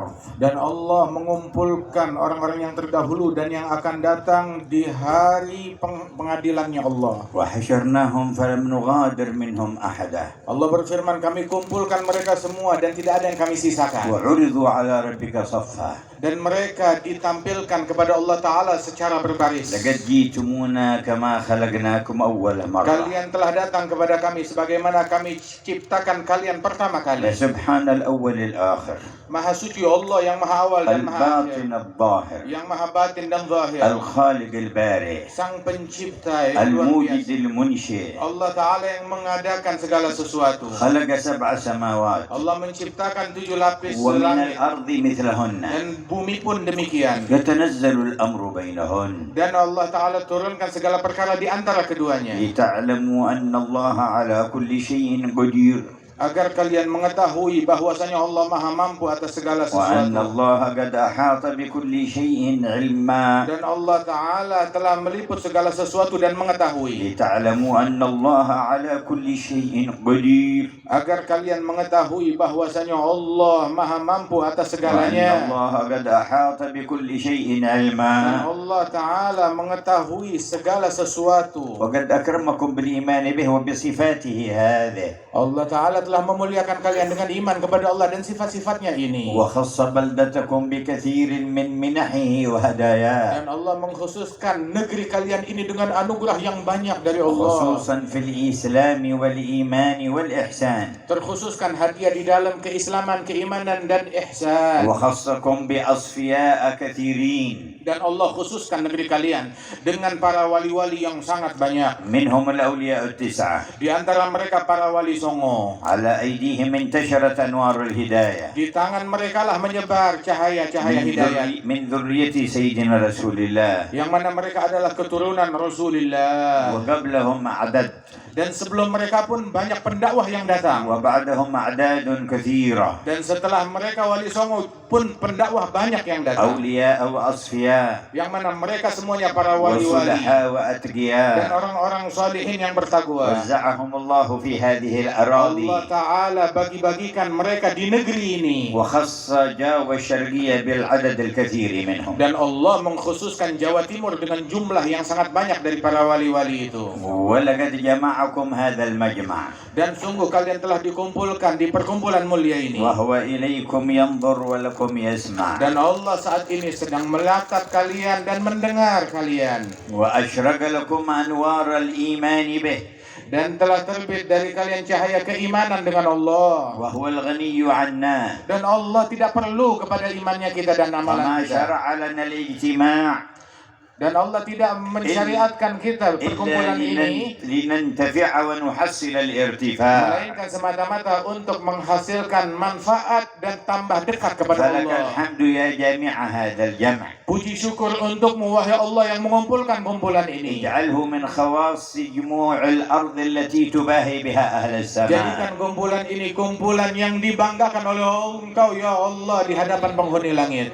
العرض. Dan Allah mengumpulkan orang-orang yang terdahulu dan yang akan datang di hari pengadilannya Allah. وحشرناهم فلم نغادر منهم أحدا. Allah berfirman, kami kumpulkan mereka semua dan tidak ada yang kami sisakan. وعرضوا على ربك صفا. Dan mereka ditampilkan kepada Allah Ta'ala secara berbaris. لقد جئتمونا كما خلقناكم أول مرة. Kalian telah datang kepada kami sebagaimana kami ciptakan kalian pertama kali. سبحان الأول الآخر. Maha suci Allah yang maha awal dan maha akhir, الباطن الظاهر. yang maha batin dan zahir, الخالق البارئ. sang pencipta yang luar الموجد biasa. المنشئ. Allah Ta'ala yang mengadakan segala sesuatu. خلق 7 سماوات. Allah menciptakan 7 lapis ومن langit الأرض مثلهن. dan bumi pun demikian. يتنزل الأمر بينهن. Dan Allah Ta'ala turunkan segala perkara di antara keduanya, لتعلموا أن الله على كل شيء قدير. agar kalian mengetahui bahwasanya Allah maha mampu atas segala وأن sesuatu. الله قد أحاط بكل شيء علما. Dan Allah Ta'ala telah meliput segala sesuatu dan mengetahui, لتعلموا أن الله على كل شيء قدير. agar kalian mengetahui bahwasanya Allah maha mampu atas وأن segalanya. الله قد أحاط بكل شيء Dan علما. Allah Ta'ala mengetahui segala sesuatu. وقد أكرمكم بالإيمان به وبصفاته هذه. Allah Ta'ala telah memuliakan kalian dengan iman kepada Allah dan sifat-sifatnya ini. وخص بلدتكم بكثير من منحه وهداياه. Dan Allah mengkhususkan negeri kalian ini dengan anugerah yang banyak dari Allah. خصوصا في الإسلام والإيمان والإحسان. Terkhususkan hadiah di dalam keislaman, keimanan dan ihsan. وخصكم بأصفياء كثيرين. Dan Allah khususkan negeri kalian dengan para wali-wali yang sangat banyak. منهم الأولياء 9. Di antara mereka para wali songo. على أيديهم انتشرت أنوار الهداية. Di tangan mereka lah menyebar cahaya-cahaya hidayah. من ذرية سيدنا رسول الله. Yang mana mereka adalah keturunan Rasulullah. وقبلهم عدد. Dan sebelum mereka pun banyak pendakwah yang datang. وبعدهم أعداد كثيرة. Dan setelah mereka wali songo pun pendakwah banyak yang datang. أولياء وأصفياء. Yang mana mereka semuanya para wali-wali وصلحاء dan وأتقياء. orang-orang salihin yang bertakwa. وزعهم الله في هذه الأراضي. Allah Ta'ala bagi-bagikan mereka di negeri ini. وخص جاوة الشرقية بالعدد الكثير منهم. Dan Allah mengkhususkan Jawa Timur dengan jumlah yang sangat banyak dari para wali-wali itu. ولقد جمعكم هذا المجمع. Dan sungguh kalian telah dikumpulkan di perkumpulan mulia ini. وهو إليكم ينظر ولكم يسمع. Dan Allah saat ini sedang melakap kalian dan mendengar kalian. وأشرق لكم أنوار الإيمان به. Dan telah terbit dari kalian cahaya keimanan dengan Allah. وهو الغني عنا. Dan Allah tidak perlu kepada imannya kita dan وما amalan kita. شرع لنا الاجتماع Dan Allah tidak mensyariatkan kita perkumpulan ini لننتفع ونحصل الارتفاع. melainkan semata-mata untuk menghasilkan manfaat dan tambah dekat kepada فلك Allah. الحمد يا جامع هذا الجمع. Puji syukur untukmu wahai Allah yang mengumpulkan kumpulan ini. اجعله من خواص جموع الأرض التي تباهي بها أهل السماء. Jadikan kumpulan ini kumpulan yang dibanggakan oleh Engkau ya Allah di hadapan penghuni langit.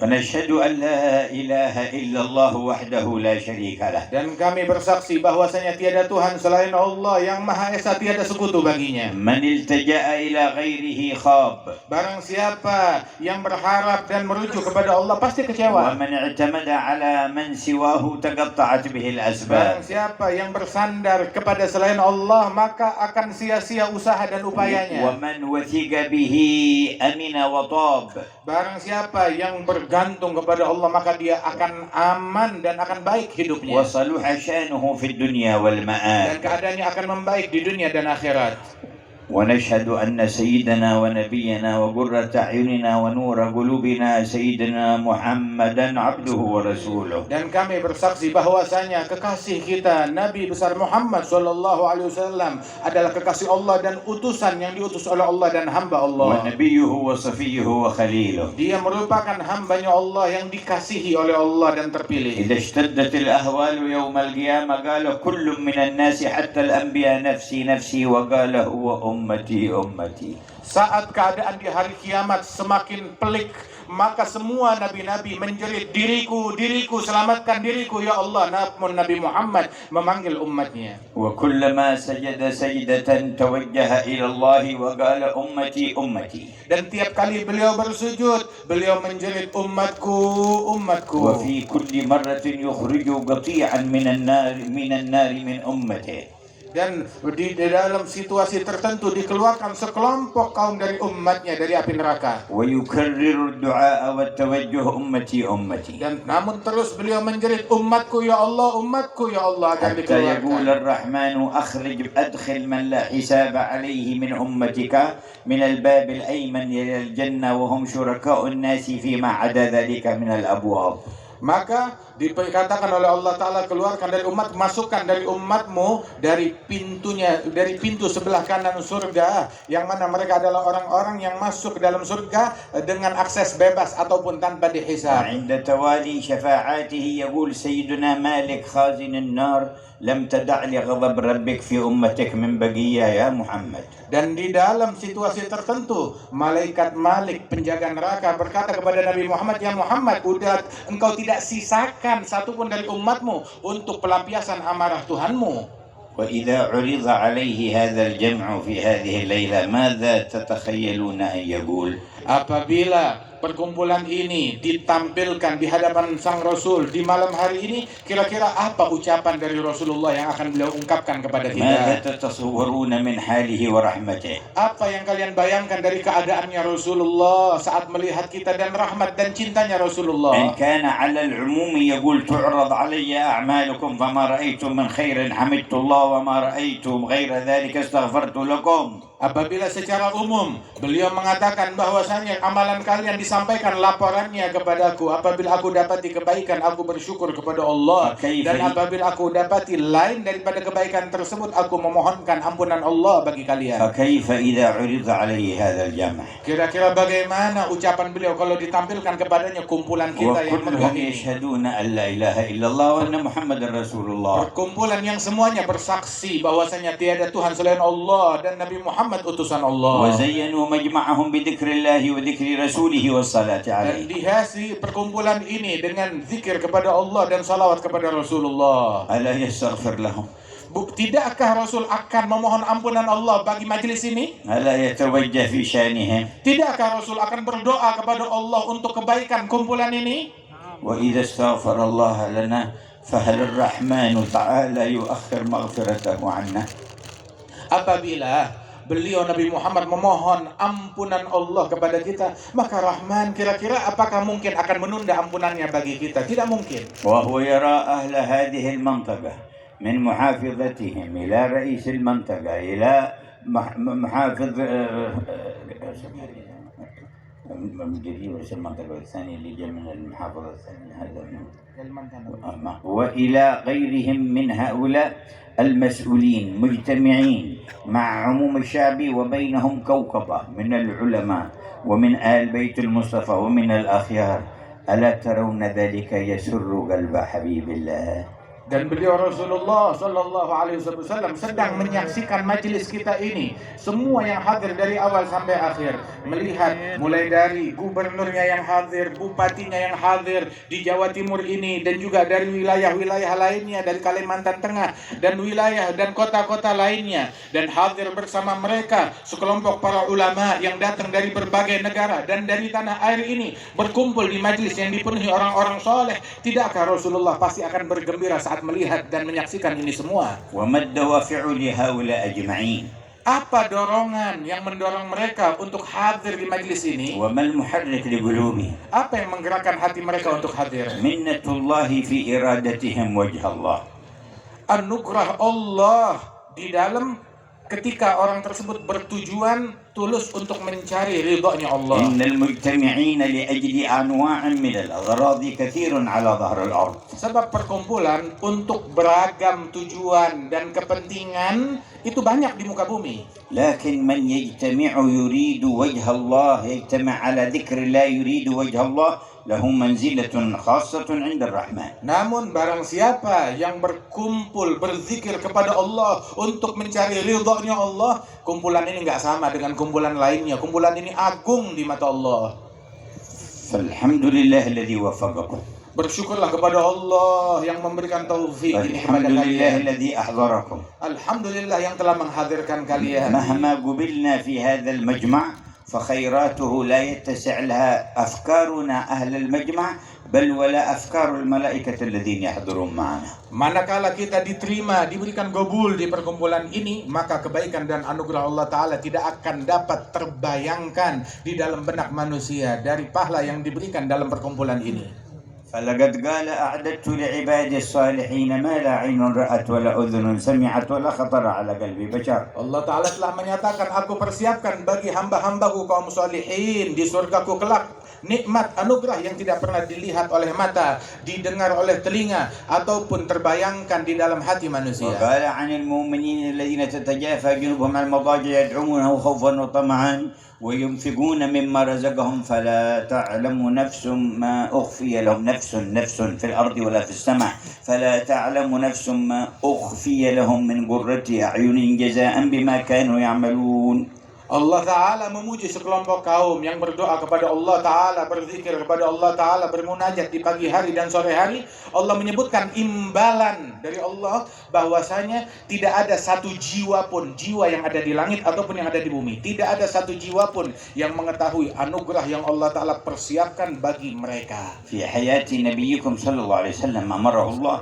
ونشهد أن لا إله إلا الله وحده لا شريك له. Dan kami bersaksi bahwasanya tiada Tuhan selain Allah yang Maha Esa, tiada sekutu baginya. من التجأ إلى غيره خاب. Barang siapa yang berharap dan merujuk kepada Allah pasti kecewa. ومن اعتمد على من سواه تقطعت به Barang الأسباب. siapa yang bersandar kepada selain Allah maka akan sia-sia usaha dan upayanya. ومن وثق به أمن وطاب. Barang siapa yang bergantung kepada Allah maka dia akan aman dan akan baik hidupnya. وصلح شأنه في الدنيا Dan والمآل. keadaannya akan membaik di dunia dan akhirat. ونشهد أن سيدنا ونبينا وقرة أعيننا ونور قلوبنا سيدنا محمدا عبده ورسوله. Dan kami bersaksi bahwasanya kekasih kita Nabi besar Muhammad sallallahu alaihi wasallam adalah kekasih Allah dan utusan yang diutus oleh Allah dan hamba Allah. ونبيه وصفيه وخليله. Dia merupakan hambanya Allah yang dikasihi oleh Allah dan terpilih. إذا اشتدت الأهوال يوم القيامة قال كل من الناس حتى الأنبياء نفسي نفسي وقال هو أمتي أمتي. Saat keadaan di hari kiamat semakin pelik, maka semua nabi-nabi menjerit, diriku, diriku, selamatkan diriku ya Allah. Namun Nabi Muhammad memanggil umatnya. وكلما سجد سجدة توجه إلى الله وقال أمتي أمتي. Dan tiap kali beliau bersujud, beliau menjerit umatku, umatku. وفي كل مرة يخرج قطيعا من النار من أمته. Dan di dalam situasi tertentu dikeluarkan sekelompok kaum dari umatnya dari api neraka. ويكرر الدعاء والتوجه أمتي أمتي. Dan namun terus beliau menjerit umatku ya Allah, umatku ya Allah, agar حتى يقول dikeluarkan. الرحمن أدخل من لا حساب عليه من أمتك من الباب الأيمن إلى الجنة وهم شركاء الناس فيما عدا ذلك من الأبواب. Maka dikatakan oleh Allah Ta'ala, keluarkan dari umat, masukkan dari umatmu dari pintunya, dari pintu sebelah kanan surga, yang mana mereka adalah orang-orang yang masuk ke dalam surga dengan akses bebas ataupun tanpa dihisab. عند توالي شفاعاته يقول سيدنا مالك خازن النار لم تدع لغضب ربك في أمتك من بقية يا محمد. Dan di dalam situasi tertentu, malaikat Malik, penjaga neraka, berkata kepada Nabi Muhammad, ya Muhammad, engkau tidak sisakan satupun dari umatmu untuk pelampiasan amarah Tuhanmu. وإذا عرض عليه هذا الجمع في هذه الليلة ماذا تتخيلون أن يقول؟ Apabila perkumpulan ini ditampilkan di hadapan Sang Rasul di malam hari ini, kira-kira apa ucapan dari Rasulullah yang akan beliau ungkapkan kepada ماذا kita? تتصورون من حاله ورحمته؟ Apa yang kalian bayangkan dari keadaannya Rasulullah saat melihat kita dan rahmat dan cintanya إن Rasulullah? كان على العموم يقول تعرض علي أعمالكم فما رأيت من خير حمدت الله وما رأيت غير ذلك استغفرت لكم. Apabila secara umum beliau mengatakan bahwasanya amalan kalian disampaikan laporannya kepadaku, apabila aku dapati kebaikan aku bersyukur kepada Allah, dan apabila aku dapati lain daripada kebaikan tersebut aku memohonkan ampunan Allah bagi kalian. فكيف إذا عرض عليه هذا الجمع؟ Kira-kira bagaimana ucapan beliau kalau ditampilkan kepadanya kumpulan kita yang megah وكلهم ini? يشهدون أن لا إله إلا الله وأن محمد رسول الله. Perkumpulan yang semuanya bersaksi bahwasanya tiada Tuhan selain Allah dan Nabi Muhammad utusan Allah. وزينوا مجمعهم بذكر الله وذكر رسوله والصلاة Dan عليه. dihiasi perkumpulan ini dengan zikir kepada Allah dan salawat kepada Rasulullah. ألا يستغفر لهم؟ Tidakkah Rasul akan memohon ampunan Allah bagi majelis ini? ألا يتوجه في شأنهم؟ Tidakkah Rasul akan berdoa kepada Allah untuk kebaikan kumpulan ini? وإذا استغفر الله لنا فهل الرحمن تعالى يؤخر مغفرته عنا؟ Apabila beliau Nabi Muhammad memohon ampunan Allah kepada kita, maka Rahman kira-kira apakah mungkin akan menunda ampunannya bagi kita? Tidak mungkin. وهو يرى أهل هذه المنطقة من محافظتهم إلى رئيس المنطقة إلى محافظ مديري رئيس المنطقة الثاني اللي جاء من المحافظة الثانية هذا وإلى غيرهم من هؤلاء المسؤولين مجتمعين مع عموم الشعب وبينهم كوكبة من العلماء ومن آل بيت المصطفى ومن الأخيار ألا ترون ذلك يسر قلب حبيب الله؟ Dan beliau Rasulullah Sallallahu Alaihi Wasallam sedang menyaksikan majelis kita ini, semua yang hadir dari awal sampai akhir, melihat mulai dari gubernurnya yang hadir, bupatinya yang hadir di Jawa Timur ini, dan juga dari wilayah-wilayah lainnya, dari Kalimantan Tengah dan wilayah dan kota-kota lainnya, dan hadir bersama mereka sekelompok para ulama yang datang dari berbagai negara dan dari tanah air ini berkumpul di majelis yang dipenuhi orang-orang soleh. Tidakkah Rasulullah pasti akan bergembira saat melihat dan menyaksikan ini semua? وما الدوافع لهؤلاء أجمعين؟ Apa dorongan yang mendorong mereka untuk hadir di majelis ini? وما المحرك لقلوبهم؟ Apa yang menggerakkan hati mereka untuk hadir? منة الله في إرادتهم وجه الله. Anugerah Allah di dalam ketika orang tersebut bertujuan tulus untuk mencari ridhonya Allah. إن المجتمعين لأجل أنواع من الأغراض كثير على ظهر الأرض. Sebab perkumpulan untuk beragam tujuan dan kepentingan itu banyak di muka bumi. لكن من يجتمع يريد وجه الله يجتمع على ذكر الله يريد وجه الله لهم منزلة خاصة عند الرحمن. Namun barang siapa yang berkumpul berzikir kepada Allah untuk mencari ridhonya Allah, kumpulan ini nggak sama dengan kumpulan lainnya. Kumpulan ini agung di mata Allah. فالحمد لله الذي وفقكم. Bersyukurlah kepada Allah yang memberikan taufik ini kepada والحمد لله kalian. الذي أحضركم. Alhamdulillah yang telah menghadirkan kalian. مهما قبلنا في هذا المجمع فخيراته لا يتسع لها أفكارنا أهل المجمع بل ولا أفكار الملائكة الذين يحضرون معنا. Manakala kita diterima, diberikan gobul di perkumpulan ini, maka kebaikan dan anugerah Allah Ta'ala tidak akan dapat terbayangkan di dalam benak manusia dari pahala yang diberikan dalam perkumpulan ini. فلقد قال أعددت لعبادي الصالحين ما لا عين رأت ولا أذن سمعت ولا خطر على قلب بشر. Allah Ta'ala telah menyatakan, aku persiapkan bagi hamba-hambaku kaum salihin di surgaku kelak nikmat anugerah yang tidak pernah dilihat oleh mata, didengar oleh telinga, ataupun terbayangkan di dalam hati manusia. وقال عن المؤمنين الذين تتجافى جنوبهم عن المضاجع يدعونه خوفا وطمعا وينفقون مما رزقهم فلا تعلم نفس ما أخفي لهم نفس في الأرض ولا في السماء فلا تعلم نفس ما أخفي لهم من قرة أعين جزاء بما كانوا يعملون. Allah Ta'ala memuji sekelompok kaum yang berdoa kepada Allah Ta'ala, berzikir kepada Allah Ta'ala, bermunajat di pagi hari dan sore hari. Allah menyebutkan imbalan dari Allah bahwasanya tidak ada satu jiwa pun, jiwa yang ada di langit ataupun yang ada di bumi, tidak ada satu jiwa pun yang mengetahui anugerah yang Allah Ta'ala persiapkan bagi mereka. في حياة نبيكم صلى الله عليه وسلم أمره الله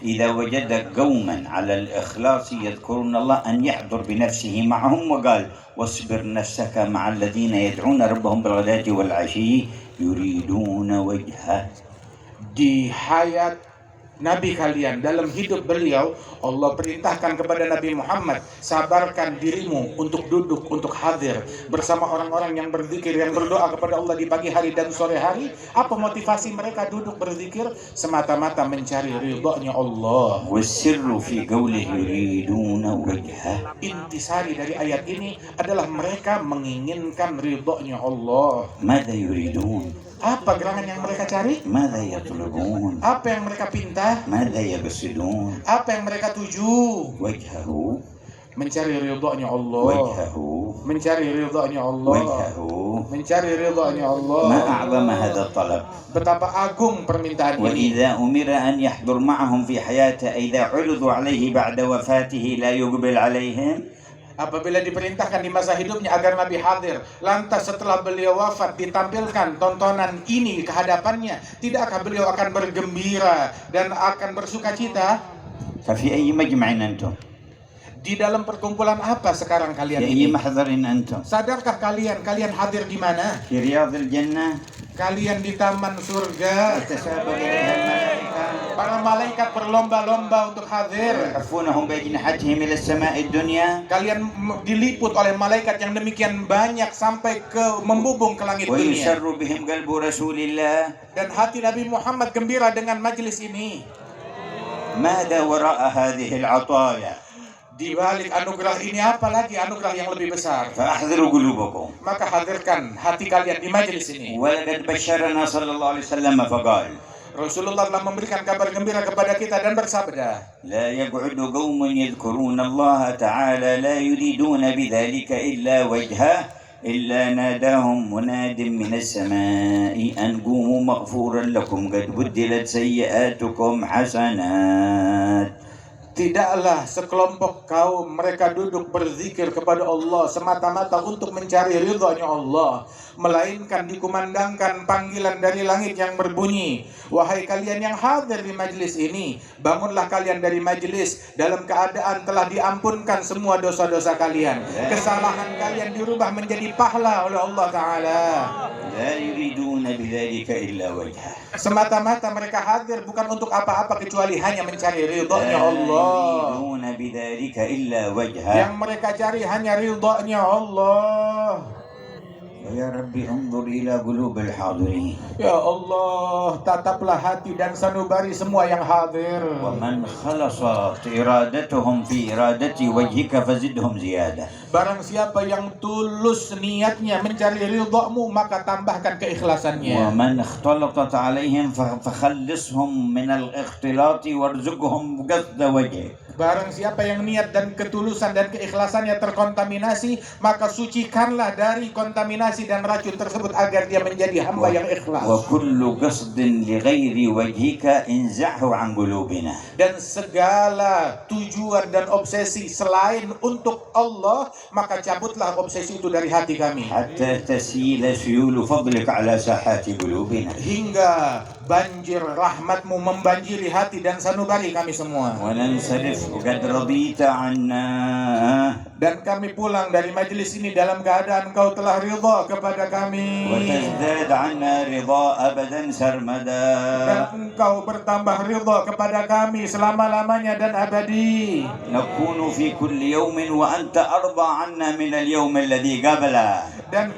إذا وجد قوما على الإخلاص يذكرون الله أن يحضر بنفسه معهم وقال واصبر نفسك مع الذين يدعون ربهم بالغداة والعشي يريدون وجهه. Di hayat Nabi kalian, dalam hidup beliau, Allah perintahkan kepada Nabi Muhammad, sabarkan dirimu untuk duduk, untuk hadir bersama orang-orang yang berzikir, yang berdoa kepada Allah di pagi hari dan sore hari. Apa motivasi mereka duduk berzikir? Semata-mata mencari ridhonya Allah. والسر في قوله يريدون وجهه. Intisari dari ayat ini adalah mereka menginginkan ridhonya Allah. ماذا يريدون؟ Apa gerangan yang mereka cari? ماذا يطلبون؟ Apa yang mereka pinta? ماذا يقصدون؟ Apa yang mereka tuju? وجهه Mencari ridhonya Allah. وجهه Mencari ridhonya Allah. وجهه. Mencari ridhonya Allah. ما أعظم هذا الطلب. Betapa agung permintaan ini. وإذا أمر أن يحضر معهم في حياته إذا عرضوا عليه بعد وفاته لا يقبل عليهم. Apabila diperintahkan di masa hidupnya agar Nabi hadir, lantas setelah beliau wafat ditampilkan tontonan ini ke hadapannya, tidakkah beliau akan bergembira dan akan bersukacita? ففي أي مجمع أنتم؟ Di dalam perkumpulan apa sekarang kalian في أي ini? محضر أنتم؟ Sadarkah kalian hadir di mana? في رياض الجنة Kalian di taman surga. تتسابق إليها الملائكة Para malaikat berlomba-lomba untuk hadir. يحفونهم بأجنحتهم إلى السماء الدنيا Kalian diliput oleh malaikat yang demikian banyak sampai ke membubung ke langit dunia. ويسر بهم قلب رسول الله. Dan hati Nabi Muhammad gembira dengan majelis ini. ماذا وراء هذه العطايا؟ Di balik anugerah ini apa lagi anugerah yang lebih besar? فأحضروا قلوبكم. Maka hadirkan hati kalian di majelis ini. ولقد بشرنا صلى الله عليه وسلم فقال Rasulullah telah memberikan kabar gembira kepada kita dan bersabda, لا يقعد قوم يذكرون الله تعالى لا يريدون بذلك إلا وجهه إلا ناداهم مناد من السماء أن قوموا مغفورا لكم قد بدلت سيئاتكم حسنات. tidaklah sekelompok kaum mereka duduk berzikir kepada Allah semata-mata untuk mencari ridhonya Allah, melainkan dikumandangkan panggilan dari langit yang berbunyi, wahai kalian yang hadir di majelis ini, bangunlah kalian dari majelis dalam keadaan telah diampunkan semua dosa-dosa kalian, kesalahan kalian dirubah menjadi pahala oleh Allah Ta'ala. لا يريدون بذلك إلا وجهه. Semata-mata mereka hadir bukan untuk apa-apa kecuali hanya mencari ridhonya Allah. يريدون بذلك إلا وجهه. Yang mereka cari hanya ridhonya Allah. Ya Rabbi انظر إلى قلوب الحاضرين Ya Allah, tataplah hati dan sanubari semua yang hadir. ومن خلصت إرادتهم في إرادة وجهك فزدهم زيادة. Barang siapa yang tulus niatnya mencari ridhamu, maka tambahkan keikhlasannya. ومن اختلطت عليهم فخلصهم من الاختلاط وارزقهم قصد وجهك. Barang siapa yang niat dan ketulusan dan keikhlasannya terkontaminasi, maka sucikanlah dari kontaminasi dan racun tersebut agar dia menjadi hamba yang ikhlas. وكل قصد لغير وجهك انزعه عن قلوبنا. Dan segala tujuan dan obsesi selain untuk Allah, maka cabutlah obsesi itu dari hati kami. حتى تسيل سيول فضلك على ساحات قلوبنا. Hingga banjir rahmatmu membanjiri hati dan sanubari kami semua. وننصرف وقد رضيت عنا. Dan kami pulang dari majelis ini dalam keadaan Engkau telah ridha kepada kami. وتزداد عنا رضا أبدا سرمدا. Dan Engkau bertambah ridha kepada kami selama-lamanya dan abadi. نكون في كل يوم وأنت أرضى عنا من اليوم الذي قبله. Dan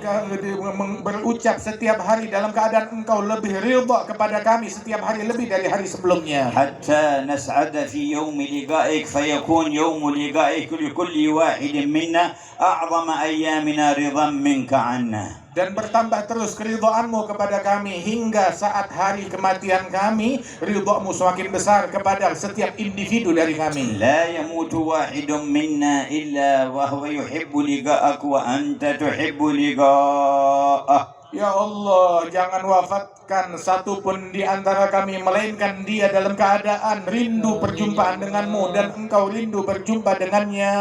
berucap setiap hari dalam keadaan Engkau lebih ridha kepada kami setiap hari lebih dari hari sebelumnya. حتى نسعد في يوم لقائك فيكون يوم لقائك لكل واحد منا أعظم أيامنا رضا منك عنا. Dan bertambah terus keridhaanmu kepada kami hingga saat hari kematian kami, ridhamu semakin besar kepada setiap individu dari kami. لا يموت واحد منا إلا وهو يحب لقاءك وأنت تحب لقاءه. Ya Allah, jangan wafatkan satu pun di antara kami melainkan dia dalam keadaan rindu perjumpaan denganmu dan Engkau rindu berjumpa dengannya.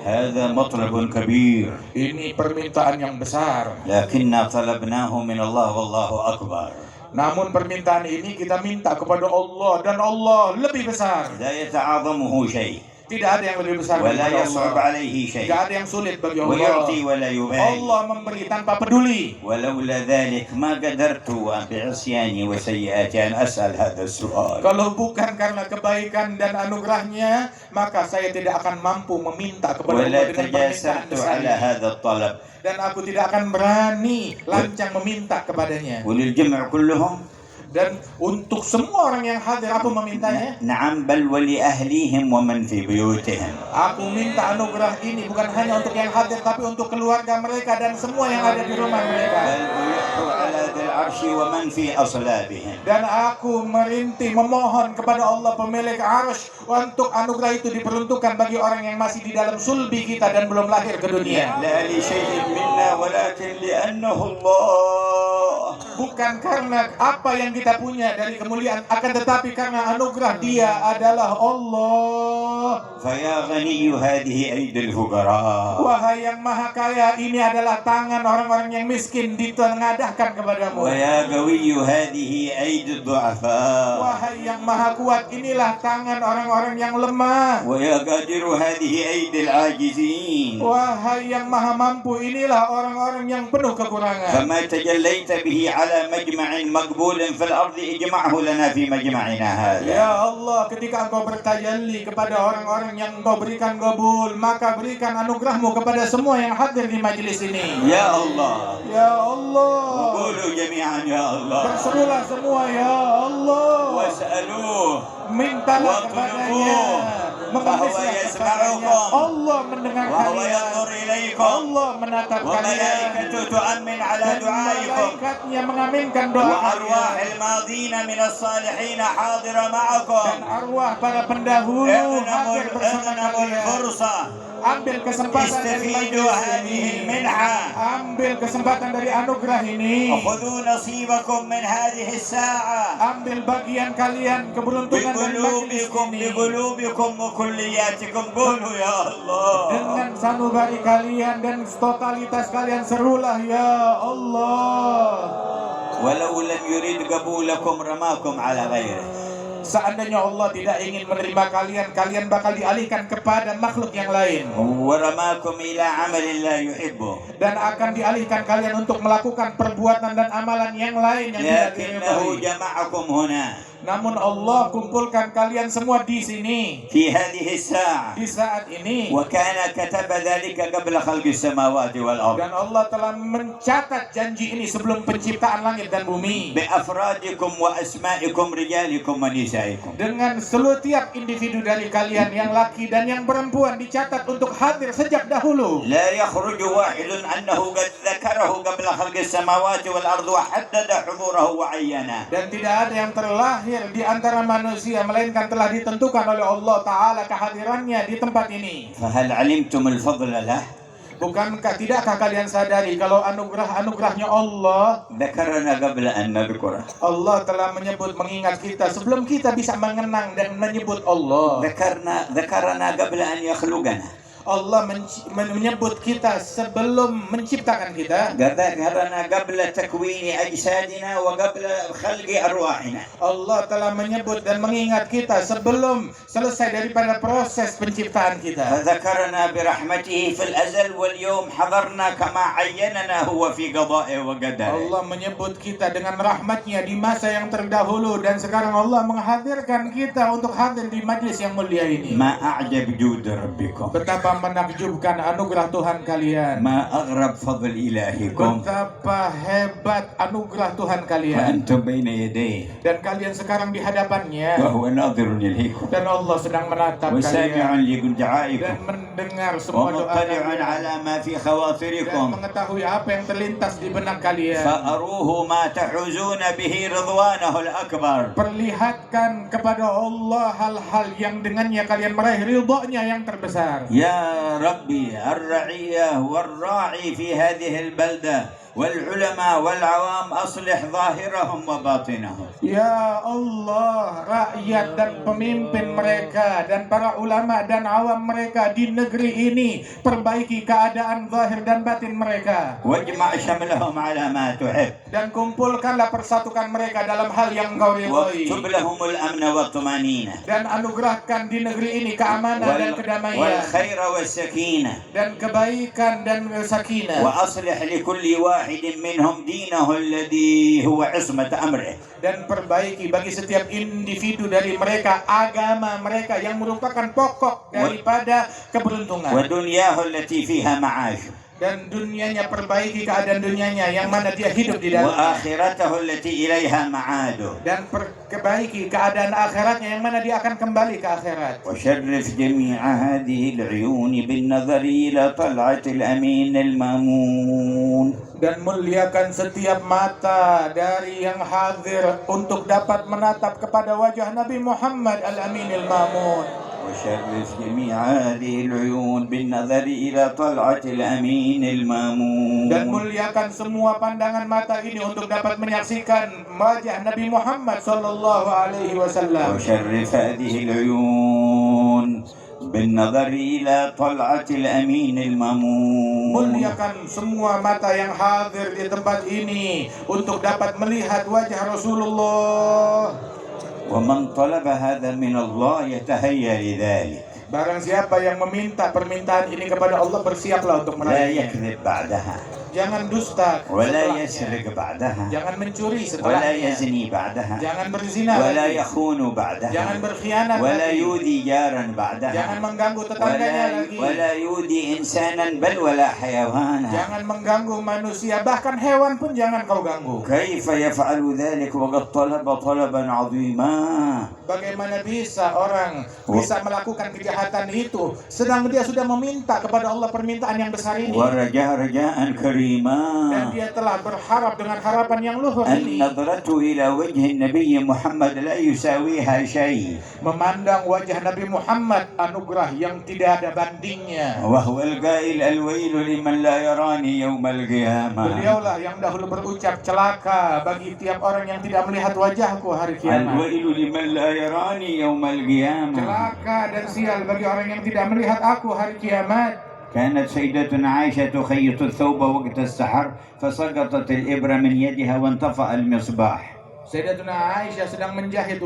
هذا مطلب كبير Ini permintaan yang besar. لكننا طلبناه من الله والله أكبر. Namun permintaan ini kita minta kepada Allah dan Allah lebih besar. لا يتعاظمه شيء Tidak ada yang lebih besar ولا daripada يصعب Allah. عليه شيء Tidak ada yang sulit bagi Allah. ويعطي ولا يبالي. Allah memberi tanpa peduli. ولولا ذلك ما قدرت بعصياني وسيئاتي أن أسأل هذا السؤال. Kalau bukan karena kebaikan dan anugerahnya, maka saya tidak akan mampu meminta kepada ولا Allah dengan permintaan تجاسرت besar. على هذا الطلب. Dan aku tidak akan berani lancang meminta kepadanya. وللجمع كلهم. Dan untuk semua orang yang hadir aku memintanya. نعم بل ولأهليهم ومن في بيوتهم. Aku minta anugerah ini bukan hanya untuk yang hadir, tapi untuk keluarga mereka dan semua yang ada di rumah mereka. بل ألح على ذي العرش ومن في أصلابهم. Dan aku merintih memohon kepada Allah pemilik arsy untuk anugerah itu diperuntukkan bagi orang yang masih di dalam sulbi kita dan belum lahir ke dunia. لا لشيء منا ولكن لأنه الله. Bukan karena apa yang kita punya dari kemuliaan, akan tetapi karena anugerah Dia adalah Allah. فيا غني هذه أيدي الفقراء. Wahai yang maha kaya, ini adalah tangan orang-orang yang miskin ditengadahkan kepadamu. ويا قوي هذه أيدي الضعفاء. Wahai yang maha kuat, inilah tangan orang-orang yang lemah. ويا قادر هذه أيدي العاجزين. Wahai yang maha mampu, inilah orang-orang yang penuh kekurangan. فما تجليت به على مجمع مقبول في الأرض اجمعه لنا في مجمعنا هذا. Ya Allah, ketika Engkau bertajalli kepada orang-orang yang Engkau berikan qabul, maka berikan anugerahmu kepada semua yang hadir di majelis ini. يا الله. Ya Allah, قولوا جميعا يا الله. berserulah semua ya Allah. واسألوه Mintalah kepadanya, فهو mengemislah يسمعكم kepadanya. Allah mendengar وهو kalian. ينظر إليكم Allah menatap kalian. وملائكته تؤمن على Dan دعائكم malaikatnya mengaminkan doa وأرواح kalian. الماضين من الصالحين حاضرة معكم. Dan arwah para pendahulu hadir bersama اغنموا kalian. الفرصة. Ambil kesempatan dari استفيدوا majelis هذه ini. المنحة. Ambil kesempatan dari anugerah ini. خذوا نصيبكم من هذه الساعة Ambil bagian kalian keberuntungan dari majelis بقلوبكم ini. بقلوبكم وكلياتكم. قولوا يا الله. Dengan sanubari kalian dan totalitas kalian, serulah ya Allah. ولو لم يريد قبولكم رماكم على غيره. Seandainya Allah tidak ingin menerima kalian, kalian bakal dialihkan kepada makhluk yang lain. ورماكم إلى عمل لا يحبه. Dan akan dialihkan kalian untuk melakukan perbuatan dan amalan yang lain yang tidak لكنه diridhai. جمعكم هنا Namun Allah kumpulkan kalian semua di sini في هذه الساعة di saat ini. وكان كتب ذلك قبل خلق السماوات والأرض Dan Allah telah mencatat janji ini sebelum penciptaan langit dan bumi. بأفرادكم وأسمائكم رجالكم ونسائكم. Dengan setiap individu dari kalian yang laki dan yang perempuan dicatat untuk hadir sejak dahulu. لا يخرج واحد أنه قد ذكره قبل خلق السماوات والأرض وحدد حضوره وعينه. Dan tidak ada yang terlahir di antara manusia melainkan telah ditentukan oleh Allah Ta'ala kehadirannya di tempat ini. فهل علمتم الفضل له؟ Tidakkah kalian sadari kalau anugerahnya Allah, ذكرنا قبل أن نذكره. Allah telah mengingat kita sebelum kita bisa mengenang dan menyebut Allah. ذكرنا قبل أن يخلقنا. Allah menyebut kita sebelum menciptakan kita. ذكرنا قبل تكوين أجسادنا وقبل خلق أرواحنا. Allah telah menyebut dan mengingat kita sebelum selesai daripada proses penciptaan kita. فذكرنا برحمته في الأزل واليوم حضرنا كما عيننا هو في قضائه وقدره. Allah menyebut kita dengan rahmatnya di masa yang terdahulu dan sekarang Allah menghadirkan kita untuk hadir di majlis yang mulia ini. ما أعجب جود ربكم. Betapa menakjubkan anugerah Tuhan kalian. ما أغرب فضل إلهكم. Betapa hebat anugerah Tuhan kalian. وأنتم بين يديه. Dan kalian sekarang di hadapannya. وهو ناظر إليكم. Dan Allah sedang menatap وسامع kalian. Dan لدعائكم. mendengar semua doa ومطلع kalian. على ما في Dan خواطركم. mengetahui apa yang terlintas di benak kalian. فأروه ما تحوزون به رضوانه الأكبر. Perlihatkan kepada Allah hal-hal yang dengannya kalian meraih ridhonya yang terbesar. يا ربي الرعية والراعي في هذه البلدة والعلماء والعوام أصلح ظاهرهم وباطنهم. Ya Allah, rakyat dan pemimpin mereka dan para ulama dan awam mereka di negeri ini, perbaiki keadaan zahir dan batin mereka. واجمع شملهم على ما تحب. Dan kumpulkanlah persatukan mereka dalam hal yang Engkau ridhoi. واكتب لهم الأمن والطمأنينة. Dan anugerahkan di negeri ini keamanan dan kedamaian. والخير والسكينة. Dan kebaikan dan sakinah. وأصلح لكل واحد منهم دينه الذي هو عصمة أمره. Dan perbaiki bagi setiap individu dari mereka agama mereka yang merupakan pokok daripada keberuntungan. ودنياه التي فيها معاشه. Dan dunianya, perbaiki keadaan dunianya yang mana dia hidup di dalamnya. وآخرته التي إليها معاده. Dan perbaiki keadaan akhiratnya yang mana dia akan kembali ke akhirat. وشرف جميع هذه العيون بالنظر إلى طلعة الأمين المأمون. Dan muliakan setiap mata dari yang hadir untuk dapat menatap kepada wajah Nabi Muhammad Al-Amin Al-Mamun. وشرف جميع هذه العيون بالنظر إلى طلعة الأمين المأمون. Dan muliakan semua pandangan mata ini untuk dapat menyaksikan wajah Nabi Muhammad sallallahu alaihi wasallam. وشرف هذه العيون بالنظر إلى طلعة الأمين المأمون. Muliakan semua mata yang hadir di tempat ini untuk dapat melihat wajah Rasulullah. ومن طلب هذا من الله يتهيأ لذلك. Barang siapa yang meminta permintaan ini kepada Allah, bersiaplah untuk لا meraihnya. يكذب بعدها. Jangan dusta ولا setelahnya. يسرق بعدها. Jangan mencuri ولا setelahnya. يزني بعدها. Jangan berzina ولا lagi. يخون بعدها. Jangan berkhianat ولا lagi. يؤذي جارا بعدها. Jangan mengganggu tetangganya lagi. ولا يؤذي إنسانا بل ولا حيوانا. Jangan mengganggu manusia, bahkan hewan pun jangan kau ganggu. كيف يفعل ذلك وقد طلب طلبا عظيما؟ Bagaimana bisa orang bisa melakukan kejahatan itu sedang dia sudah meminta kepada Allah permintaan yang besar ini. ورجاء رجاء كريما. Dan dia telah berharap dengan harapan yang luhur ini. النظرة إلى وجه النبي محمد لا يساويها شيء. Memandang wajah Nabi Muhammad, anugerah yang tidak ada bandingnya. وهو القائل الويل لمن لا يراني يوم القيامة. Beliaulah yang dahulu berucap, celaka bagi tiap orang yang tidak melihat wajahku hari kiamat. الويل لمن لا يراني يوم القيامة. Celaka dan sial bagi orang yang tidak melihat aku hari kiamat. كانت سيدتنا عائشة تخيط الثوب وقت السحر فسقطت الإبرة من يدها وانطفأ المصباح. Sayyidatuna Aisyah sedang menjahit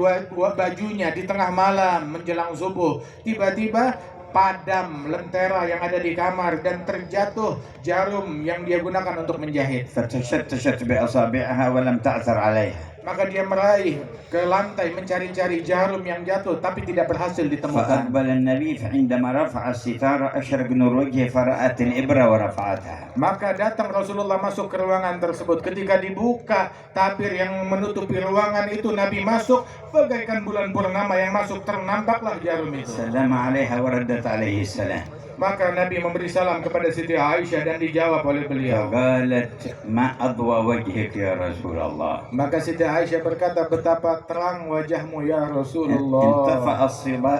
bajunya di tengah malam menjelang subuh. Tiba-tiba padam lentera yang ada di kamar dan terjatuh jarum yang dia gunakan untuk menjahit. فتشتشت بأصابعها ولم تعثر عليها. maka dia meraih ke lantai mencari-cari jarum yang jatuh tapi tidak berhasil ditemukan. فأقبل النبي فعندما رفع الستارة أشرق نور وجهه فرأت الإبرة ورفعتها. Maka datang Rasulullah masuk ke ruangan tersebut. Ketika dibuka tabir yang menutupi ruangan itu, Nabi masuk bagaikan bulan purnama yang masuk, ternampaklah jarum itu. سلم عليها وردت عليه السلام. Maka Nabi memberi salam kepada Siti Aisyah dan dijawab oleh beliau. فقالت ما أضوى وجهك يا رسول الله. Maka Siti Aisyah berkata, betapa terang wajahmu ya Rasulullah. انطفأ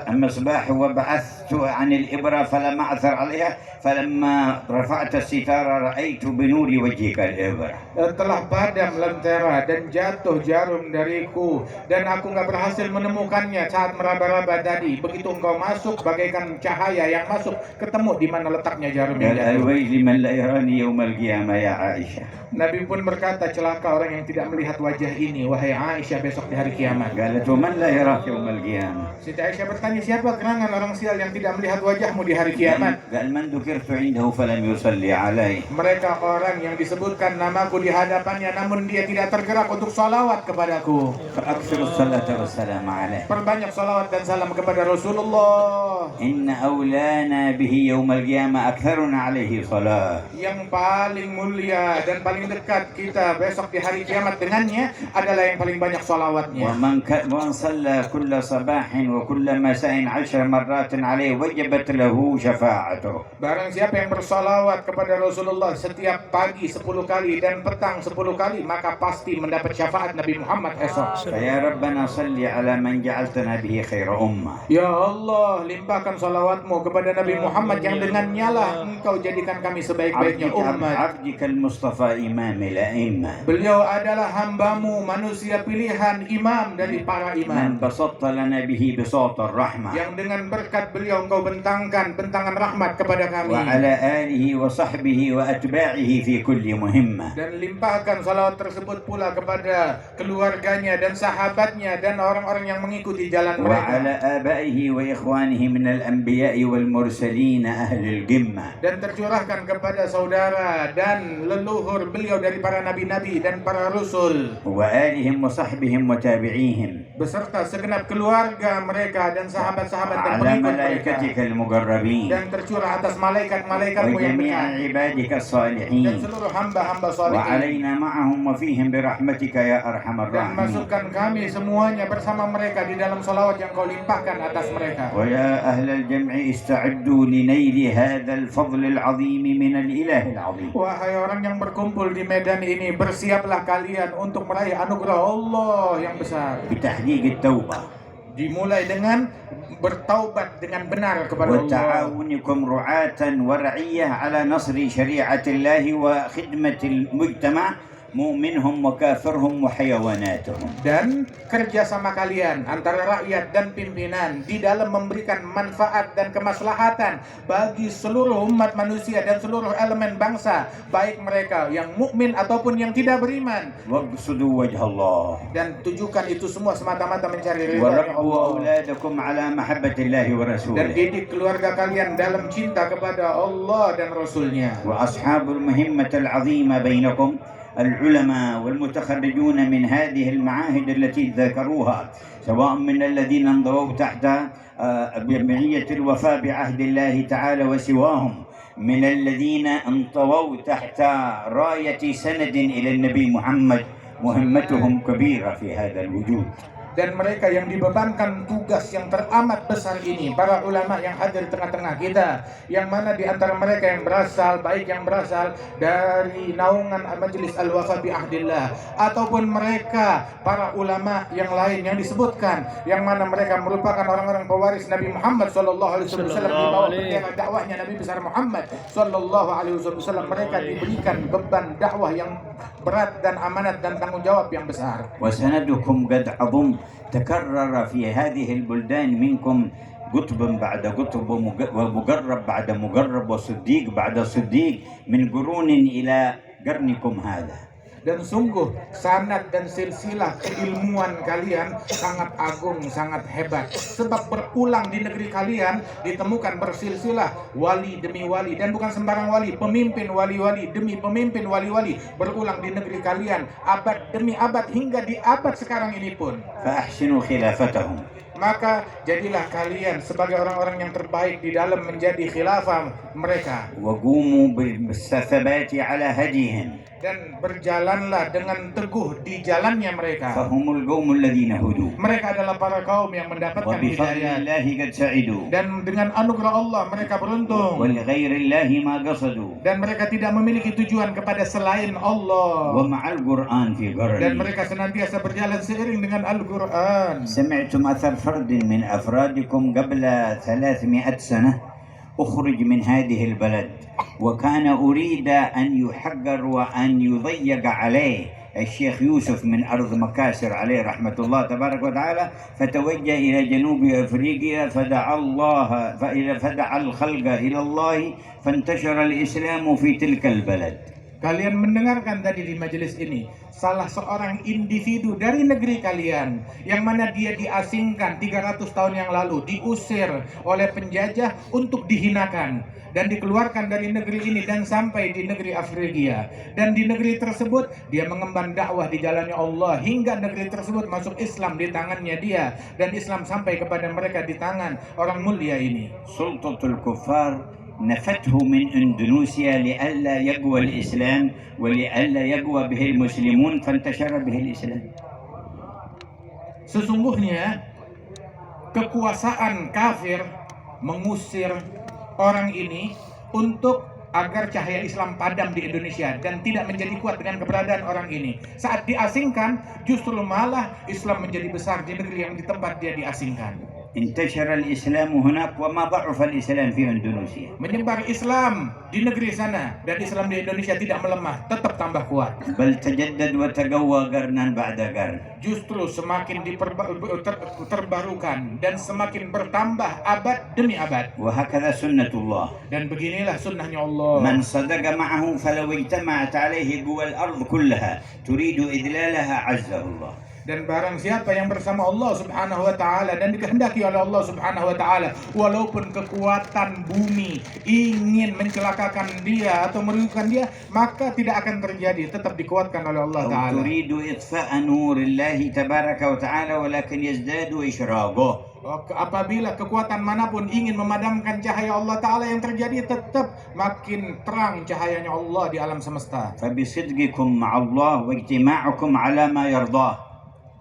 المصباح وبعثت عن الإبرة فلم أعثر عليها فلما رفعت الستارة رأيت بنور وجهك الإبرة. Telah padam lentera dan jatuh jarum dariku dan aku nggak berhasil menemukannya saat meraba-raba tadi. Begitu engkau masuk bagaikan cahaya yang masuk, ketemu di mana letaknya jarum yang قال jatuh. الويل من لا يراني يوم القيامة يا عائشة. Nabi pun berkata, celaka orang yang tidak melihat wajah ini, wahai Aisyah, besok di hari kiamat. قالت ومن لا يراك يوم القيامة. Siti Aisyah bertanya, siapa gerangan orang sial yang tidak melihat wajahmu di hari kiamat? قال من ذكرت عنده فلم يصلي عليه. Mereka orang yang disebutkan namaku di hadapannya namun dia tidak tergerak untuk salawat kepadaku. فأكثر الصلاة والسلام عليه. Perbanyak salawat dan salam kepada Rasulullah. إن أولانا به يوم القيامة أكثرنا عليه صلاة. Yang paling mulia dan paling dekat kita besok di hari kiamat dengannya adalah yang paling banyak salawatnya. ومن صلى كل صباح وكل مساء 10 مرات عليه وجبت له شفاعته. Barang siapa yang bersalawat kepada Rasulullah setiap pagi 10 kali dan petang 10 kali, maka pasti mendapat syafaat Nabi Muhammad esok. فيا ربنا صل على من جعلتنا به خير أمة. Ya Allah, limpahkan salawatmu kepada Nabi Muhammad yang dengannya lah engkau jadikan kami sebaik-baiknya umat. عبدك المصطفى إمام الأئمة. Beliau adalah hambamu, manusia pilihan, imam dari para من imam, بسطت لنا به بساط الرحمة. yang dengan berkat beliau engkau bentangkan bentangan rahmat kepada kami. وعلى آله وصحبه وأتباعه في كل مهمة. Dan limpahkan salawat tersebut pula kepada keluarganya dan sahabatnya dan orang-orang yang mengikuti jalan mereka. وعلى آبائه وإخوانه من الأنبياء والمرسلين أهل القمة. Dan tercurahkan kepada saudara dan leluhur beliau dari para nabi-nabi dan para rasul, وآلهم وصحبهم وتابعيهم. beserta segenap keluarga mereka dan sahabat-sahabat dan على pengikut mereka, ملائكتك المقربين. dan tercurah atas malaikat-malaikatmu yang وجميع dekat عبادك dan الصالحين. seluruh hamba-hamba salihin. وعلينا معهم وفيهم برحمتك يا أرحم Dan الراحمين. masukkan kami semuanya bersama mereka di dalam salawat yang kau limpahkan atas mereka. ويا أهل الجمع استعدوا لنيل هذا الفضل العظيم من الإله العظيم. Wahai orang yang berkumpul di medan ini, bersiaplah kalian untuk meraih anugerah Allah yang besar. بتحقيق التوبة Dimulai dengan bertaubat dengan benar kepada Allah. وتعاونكم رعاة ورعية على نصر شريعة الله وخدمة المجتمع مؤمنهم وكافرهم وحيواناتهم. Dan kerjasama kalian antara rakyat dan pimpinan di dalam memberikan manfaat dan kemaslahatan bagi seluruh umat manusia dan seluruh elemen bangsa, baik mereka yang mukmin ataupun yang tidak beriman. واقصدوا وجه الله Dan tujukan itu semua semata-mata mencari ridha وربوا Allah. أولادكم على محبة الله Dan ورسوله. didik keluarga kalian dalam cinta kepada Allah dan Rasulnya. وأصحاب المهمة العظيمة بينكم العلماء والمتخرجون من هذه المعاهد التي ذكروها، سواء من الذين انضووا تحت جمعية الوفاء بعهد الله تعالى وسواهم من الذين انطووا تحت راية سند إلى النبي محمد، مهمتهم كبيرة في هذا الوجود. Dan mereka yang dibebankan tugas yang teramat besar ini, para ulama yang hadir di tengah-tengah kita, yang mana di antara mereka yang berasal, baik yang berasal dari naungan Majelis Al-Wafa bi Ahdillah, ataupun mereka para ulama yang lain yang disebutkan, yang mana mereka merupakan orang-orang pewaris Nabi Muhammad sallallahu alaihi wasallam di bawah bendera dakwahnya Nabi besar Muhammad sallallahu alaihi wasallam. Mereka diberikan beban dakwah yang berat dan amanat dan tanggung jawab yang besar. وسندكم قد عظم تكرر في هذه البلدان منكم قطب بعد قطب ومقرب بعد مقرب وصديق بعد صديق من قرون إلى قرنكم هذا. Dan sungguh sanad dan silsilah keilmuan kalian sangat agung, sangat hebat. Sebab berulang di negeri kalian ditemukan bersilsilah wali demi wali, dan bukan sembarang wali, pemimpin wali-wali demi pemimpin wali-wali berulang di negeri kalian abad demi abad hingga di abad sekarang ini pun. فأحسنوا خلافتهم. Maka jadilah kalian sebagai orang-orang yang terbaik di dalam menjadi khilafah mereka, وقوموا بالثبات على هديهم dan berjalanlah dengan teguh di jalannya mereka. فهم القوم الذين هدوا Mereka adalah para kaum yang mendapatkan وبفضل hidayah, الله قد سعدوا dan dengan anugerah Allah mereka beruntung, ولغير الله ما قصدوا dan mereka tidak memiliki tujuan kepada selain Allah, ومع القرآن في dan قرني. mereka senantiasa berjalan seiring dengan Al-Quran. سمعتم أثر فرد من أفرادكم قبل 300 سنة أخرج من هذه البلد وكان أريد أن يحقر وأن يضيق عليه الشيخ يوسف من أرض مكاسر عليه رحمة الله تبارك وتعالى، فتوجه إلى جنوب أفريقيا فدعا الخلق إلى الله فانتشر الإسلام في تلك البلد. Kalian mendengarkan tadi di majelis ini salah seorang individu dari negeri kalian yang mana dia diasingkan 300 tahun yang lalu, diusir oleh penjajah untuk dihinakan dan dikeluarkan dari negeri ini dan sampai di negeri Afrika. Dan di negeri tersebut dia mengemban dakwah di jalannya Allah hingga negeri tersebut masuk Islam di tangannya dia, dan Islam sampai kepada mereka di tangan orang mulia ini. سلطة الكفار نفته من إندونيسيا لئلا يقوى الإسلام ولئلا يقوى به المسلمون فانتشر به الإسلام. Sesungguhnya kekuasaan kafir mengusir orang ini untuk agar cahaya Islam padam di Indonesia dan tidak menjadi kuat dengan keberadaan orang ini. Saat diasingkan, justru malah Islam menjadi besar di negeri yang di tempat dia diasingkan. انتشر الإسلام هناك وما ضعف الإسلام في إندونيسيا. Menyebar Islam di negeri sana dan Islam di Indonesia tidak melemah, tetap tambah kuat. بل تجدد وتقوى قرنا بعد قرن. Justru semakin terbarukan dan semakin bertambah abad demi abad. وهكذا سنة الله. Dan beginilah sunnahnya Allah. من صدق معه فلو اجتمعت عليه قوى الأرض كلها تريد إذلالها عزه الله. Dan barang siapa yang bersama Allah Subhanahu wa taala dan dikehendaki oleh Allah Subhanahu wa taala, walaupun kekuatan bumi ingin mencelakakan dia atau merugikan dia, maka tidak akan terjadi, tetap dikuatkan oleh Allah taala. تريد إطفاء نور الله تبارك وتعالى ولكن يزداد إشراقه. Apabila kekuatan manapun ingin memadamkan cahaya Allah taala, yang terjadi tetap makin terang cahayanya Allah di alam semesta. فبصدقكم مع الله واجتماعكم على ما يرضاه.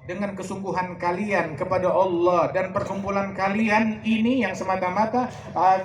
Dengan kesungguhan kalian kepada Allah dan perkumpulan kalian ini yang semata-mata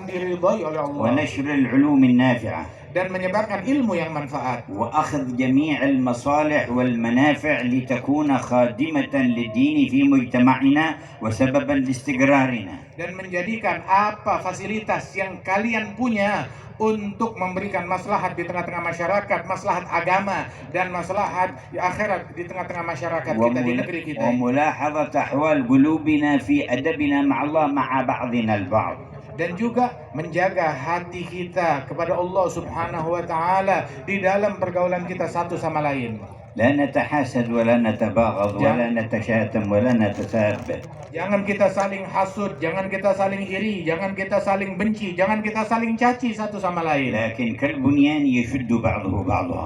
diridhai oleh Allah, ونشر العلوم النافعة dan menyebarkan ilmu yang manfaat, وأخذ جميع المصالح والمنافع لتكون خادمة للدين في مجتمعنا وسببا لاستقرارنا. dan menjadikan apa fasilitas yang kalian punya untuk memberikan maslahat di tengah-tengah masyarakat, maslahat agama dan maslahat di akhirat di tengah-tengah masyarakat kita di negeri kita. وملاحظة أحوال قلوبنا في أدبنا مع الله مع بعضنا البعض. Dan juga menjaga hati kita kepada Allah Subhanahu wa taala di dalam pergaulan kita satu sama lain. لا نتحاسد ولا نتباغض ولا نتشاتم ولا نتساب. Jangan kita saling hasud, jangan kita saling iri, jangan kita saling benci, jangan kita saling caci satu sama lain. لكن كالبنيان يشد بعضه بعضا.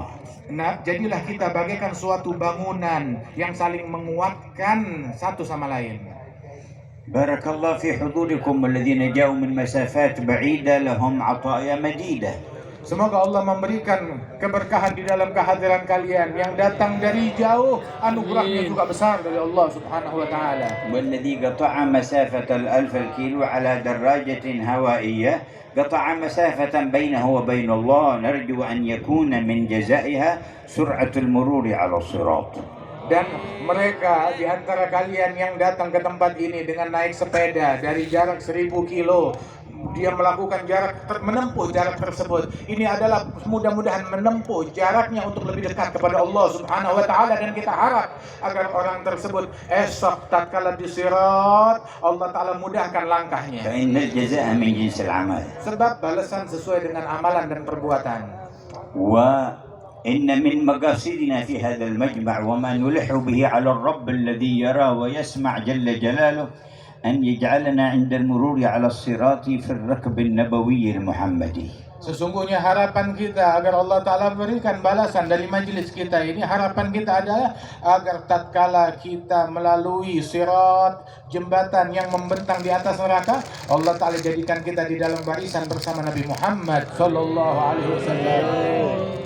Nah, jadilah kita bagaikan suatu bangunan yang saling menguatkan satu sama lain. بارك الله في حضوركم والذين جاءوا من مسافات بعيدة لهم عطايا مديدة. Semoga Allah memberikan keberkahan di dalam kehadiran kalian. Yang datang dari jauh, anugerahnya juga besar dari Allah Subhanahu wa taala. والذي قطع مسافة 1000 الكيلو على دراجة هوائية قطع مسافة بينه وبين الله، نرجو أن يكون من جزائها سرعة المرور على الصراط. Dan mereka di antara kalian yang datang ke tempat ini dengan naik sepeda dari jarak 1000 kilo, dia melakukan menempuh jarak tersebut. Ini adalah mudah-mudahan menempuh jaraknya untuk lebih dekat kepada Allah Subhanahu wa taala, dan kita harap agar orang tersebut esok tatkala di sirat Allah taala mudahkan langkahnya. فإن الجزاء من جنس العمل. Sebab balasan sesuai dengan amalan dan perbuatan. إن من مقاصدنا في هذا المجمع وما نلح به على الرب الذي يرى ويسمع جل جلاله أن يجعلنا عند المرور على الصراط في الركب النبوي المحمدي. Sesungguhnya harapan kita agar Allah Ta'ala berikan balasan dari majelis kita ini, harapan kita adalah agar tatkala kita melalui sirat, jembatan yang membentang di atas neraka, Allah Ta'ala jadikan kita di dalam barisan bersama Nabi Muhammad Sallallahu Alaihi Wasallam.